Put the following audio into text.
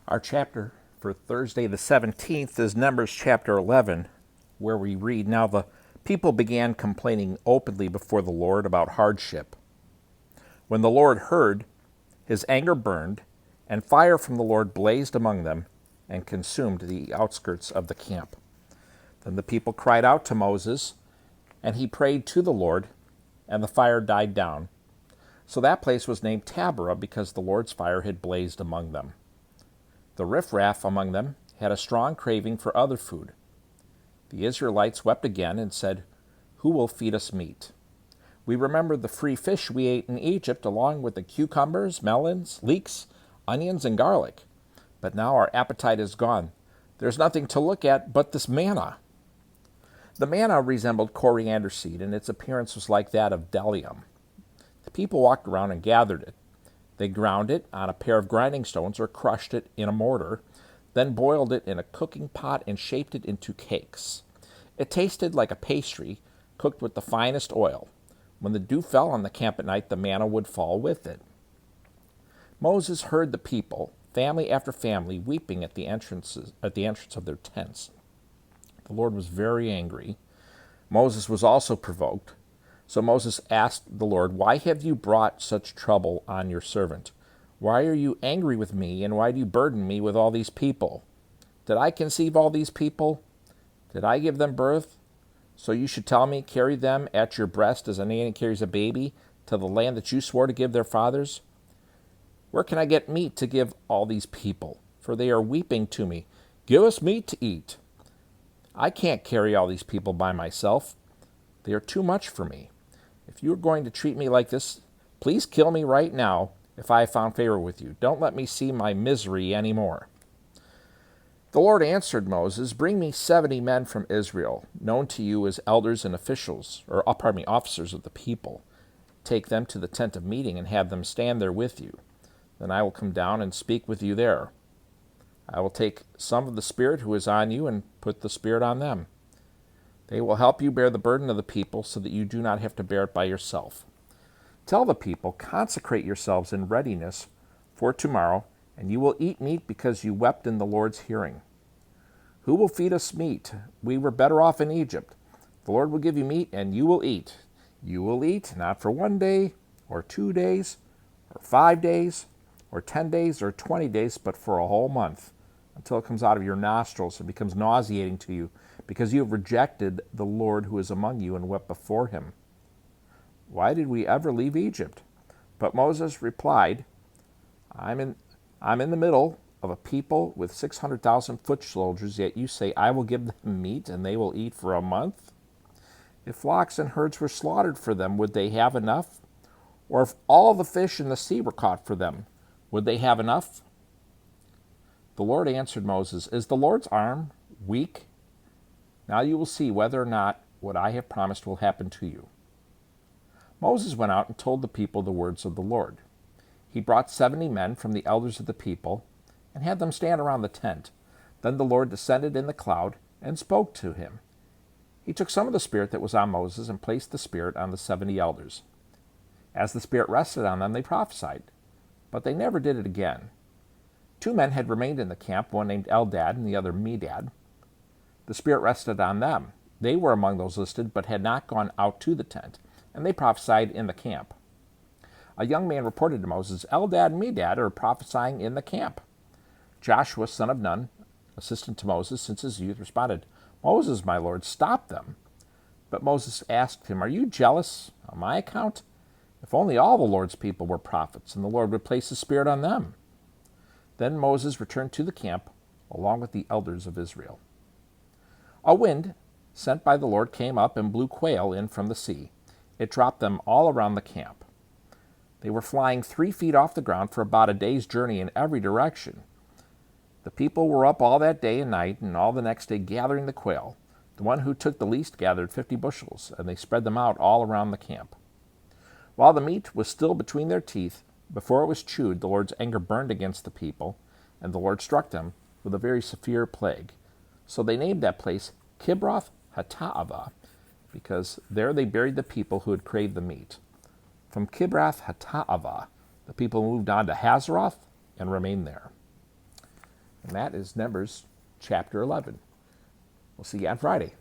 Our chapter for Thursday the 17th is Numbers chapter 11, where we read, "Now the people began complaining openly before the Lord about hardship. When the Lord heard, his anger burned, and fire from the Lord blazed among them and consumed the outskirts of the camp. Then the people cried out to Moses, and he prayed to the Lord, and the fire died down. So that place was named Taberah, because the Lord's fire had blazed among them. The riffraff among them had a strong craving for other food. The Israelites wept again and said, 'Who will feed us meat?' We remembered the free fish we ate in Egypt, along with the cucumbers, melons, leeks, onions, and garlic. But now our appetite is gone. There's nothing to look at but this manna." The manna resembled coriander seed, and its appearance was like that of bdellium. The people walked around and gathered it. They ground it on a pair of grinding stones or crushed it in a mortar, then boiled it in a cooking pot and shaped it into cakes. It tasted like a pastry, cooked with the finest oil. When the dew fell on the camp at night, the manna would fall with it. Moses heard the people, family after family, weeping at the entrance of their tents. The Lord was very angry. Moses was also provoked. So Moses asked the Lord, "Why have you brought such trouble on your servant? Why are you angry with me, and why do you burden me with all these people? Did I conceive all these people? Did I give them birth? So you should tell me, carry them at your breast as a nanny carries a baby to the land that you swore to give their fathers? Where can I get meat to give all these people? For they are weeping to me, 'Give us meat to eat.' I can't carry all these people by myself. They are too much for me. If you are going to treat me like this, please kill me right now if I have found favor with you. Don't let me see my misery any more." The Lord answered Moses, "Bring me 70 men from Israel, known to you as elders and officers of the people. Take them to the tent of meeting and have them stand there with you. Then I will come down and speak with you there. I will take some of the Spirit who is on you and put the Spirit on them. They will help you bear the burden of the people so that you do not have to bear it by yourself. Tell the people, 'Consecrate yourselves in readiness for tomorrow, and you will eat meat because you wept in the Lord's hearing. Who will feed us meat? We were better off in Egypt. The Lord will give you meat, and you will eat. You will eat not for 1 day, or 2 days, or 5 days, or 10 days, or 20 days, but for a whole month, until it comes out of your nostrils and becomes nauseating to you, because you have rejected the Lord who is among you and wept before him.' Why did we ever leave Egypt?" But Moses replied, I'm in the middle of a people with 600,000 foot soldiers, yet you say, 'I will give them meat, and they will eat for a month.' If flocks and herds were slaughtered for them, would they have enough? Or if all the fish in the sea were caught for them, would they have enough?" The Lord answered Moses, "Is the Lord's arm weak? Now you will see whether or not what I have promised will happen to you." Moses went out and told the people the words of the Lord. He brought 70 men from the elders of the people and had them stand around the tent. Then the Lord descended in the cloud and spoke to him. He took some of the Spirit that was on Moses and placed the Spirit on the 70 elders. As the Spirit rested on them, they prophesied, but they never did it again. 2 men had remained in the camp, one named Eldad and the other Medad. The Spirit rested on them. They were among those listed, but had not gone out to the tent, and they prophesied in the camp. A young man reported to Moses, "Eldad and Medad are prophesying in the camp." Joshua, son of Nun, assistant to Moses since his youth, responded, "Moses, my lord, stop them." But Moses asked him, "Are you jealous on my account? If only all the Lord's people were prophets, and the Lord would place his Spirit on them." Then Moses returned to the camp, along with the elders of Israel. A wind sent by the Lord came up and blew quail in from the sea. It dropped them all around the camp. They were flying 3 feet off the ground for about a day's journey in every direction. The people were up all that day and night, and all the next day gathering the quail. The one who took the least gathered 50 bushels, and they spread them out all around the camp. While the meat was still between their teeth, before it was chewed, the Lord's anger burned against the people, and the Lord struck them with a very severe plague. So they named that place Kibroth Hattaavah, because there they buried the people who had craved the meat. From Kibroth Hattaavah, the people moved on to Hazeroth and remained there. And that is Numbers chapter 11. We'll see you on Friday.